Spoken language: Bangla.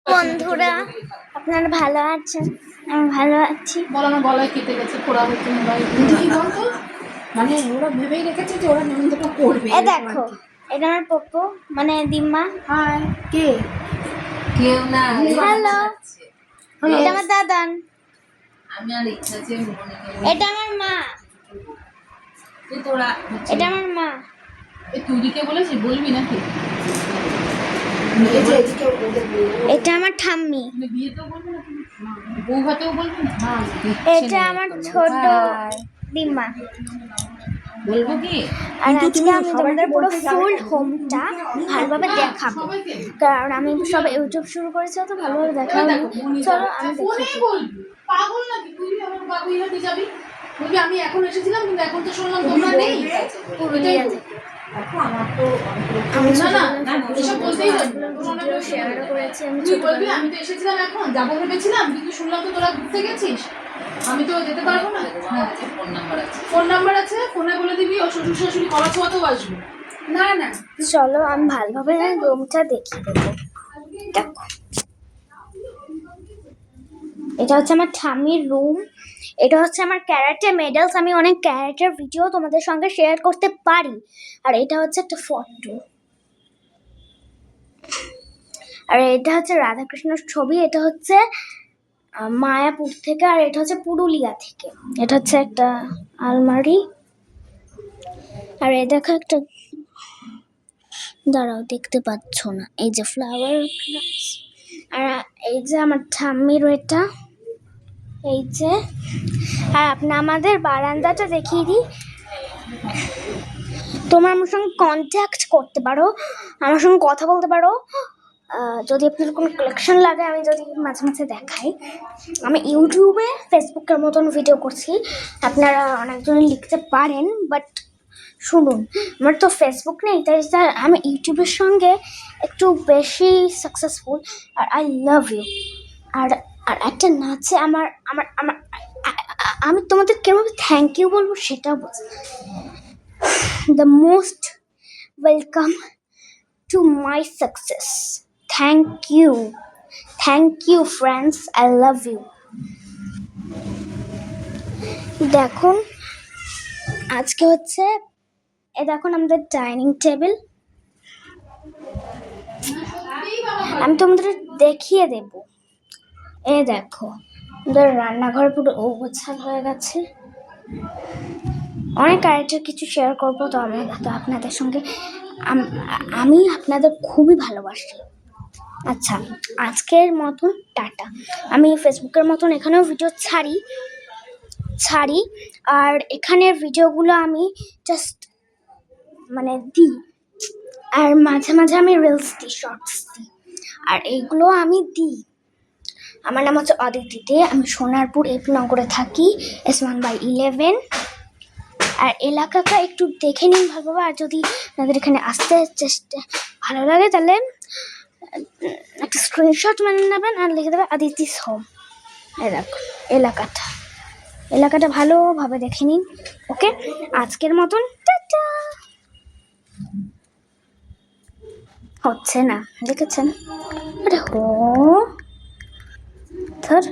বন্ধুরা, আপনারা ভালো আছেন? আমি ভালো আছি। বলো না, গলায় কেটে গেছে, ফোড়া হচ্ছে মোবাইল। কি বলতো, মানে ওরা ভেবেই রেখেছে যে ওরা নেমন্তন্ন করবে। এ দেখো, এটা আমার পপ্পু, মানে দিম্মা। হাই, কে? কেউ না। হ্যালো, এটা আমার দাদান। আমি আর ইচ্ছা আছে এটা আমার মা। তোরা এটা আমার মা। তুইকে বলেছি বলবি নাকি? এটা আমার ঠাম্মি। বিয়েতেও বলবি না, বউ ভাতেও বলবি না? এটা আমার ছোট দিম্মা। বলবো কি? আর আজকে আমি তোমাদের পুরো ফুল হোমটা ভালোভাবে দেখাবো, কারণ আমি সব ইউটিউব শুরু করেছি, তো ভালোভাবে দেখাবো। চলো আমি দেখাচ্ছি। পাগল নাকি তুই? আমার বাবুই হাতে যাবি, বলবি আমি এখন এসেছিলাম কিন্তু এখন তো শুনলাম তোমরা নেই। পুরুলিয়া থেকে আমি এসব বলতেই ভিডিও শেয়ার করেছি। আমি তুই বলবি আমি তো এসেছিলাম, এখন যাবো ভেবেছিলাম, কিন্তু শুনলাম তো তোরা ঘুরতে গেছিস, আমি তো যেতে পারবো না। ফোন নাম্বার আছে, ফোনে বলে দিবি। ও শ্বশুর শাশুড়ি কলা ছোঁয়াতেও আসবে না। না চলো আমি ভালোভাবে রুমটা দেখিয়ে দেবো। দেখো, এটা হচ্ছে আমার ঠাম্মির রুম। এটা হচ্ছে আমার ক্যারাটে মেডেলস। আমি অনেক ক্যারাটের ভিডিও তোমাদের সঙ্গে শেয়ার করতে পারি। আর এটা হচ্ছে একটা ফটো, আর এটা হচ্ছে রাধাকৃষ্ণর ছবি। এটা হচ্ছে মায়াপুর থেকে, আর এটা হচ্ছে পুরুলিয়া থেকে। এটা হচ্ছে একটা আলমারি। আর এই দেখো একটা, দাঁড়াও দেখতে পাচ্ছ না, এই যে ফ্লাওয়ার। আর এই যে আমার ঠাম্মির এটা, এই যে। আর আপনি আমাদের বারান্দাটা দেখিয়ে দিই। তোমরা আমার সঙ্গে কন্ট্যাক্ট করতে পারো, আমার সঙ্গে কথা বলতে পারো। যদি আপনার কোনো কালেকশন লাগে, আমি যদি মাঝে মাঝে দেখাই। আমি ইউটিউবে ফেসবুকের মতন ভিডিও করছি, আপনারা অনেকজন লিখতে পারেন, বাট শুনুন, আমার তো ফেসবুক নেই, তাই আমি ইউটিউবের সঙ্গে একটু বেশি সাকসেসফুল। আর আই লাভ ইউ। আর আর একটা নাচে আমার আমার আমার আমি তোমাদের কেমন থ্যাংক ইউ বলবো সেটাও বলছি। The most welcome to my success. Thank you friends, I love you. দেখুন, আজকে হচ্ছে দেখুন আমাদের ডাইনিং টেবিল। আমি তোমাদের দেখিয়ে দেব। দেখো, আমাদের রান্নাঘর পুরো গোছাল হয়ে গেছে। অনেক আইটেম কিছু শেয়ার করবো, তো আপনাদের সঙ্গে আমি আপনাদের খুবই ভালোবাসি। আচ্ছা, আজকের মতন টাটা। আমি ফেসবুকের মতন এখানেও ভিডিও ছাড়ি, আর এখানের ভিডিওগুলো আমি জাস্ট মানে দিই, আর মাঝে মাঝে আমি রিলস দিই, শর্টস দিই, আর এইগুলো আমি দিই। আমার নাম হচ্ছে অদিতি দে, আমি সোনারপুর নগরে থাকি, S1/11। আর এলাকাটা একটু দেখে নিন ভালোভাবে। আর যদি আপনাদের এখানে আসতে ভালো লাগে, তাহলে একটা স্ক্রিনশট মেনে নেবেন আর লিখে দেবেন আদিতিস হোম। দেখো এলাকাটা ভালোভাবে দেখে নিন। ওকে, আজকের মতন টাটা। হচ্ছে না, দেখেছেন? আরে ধর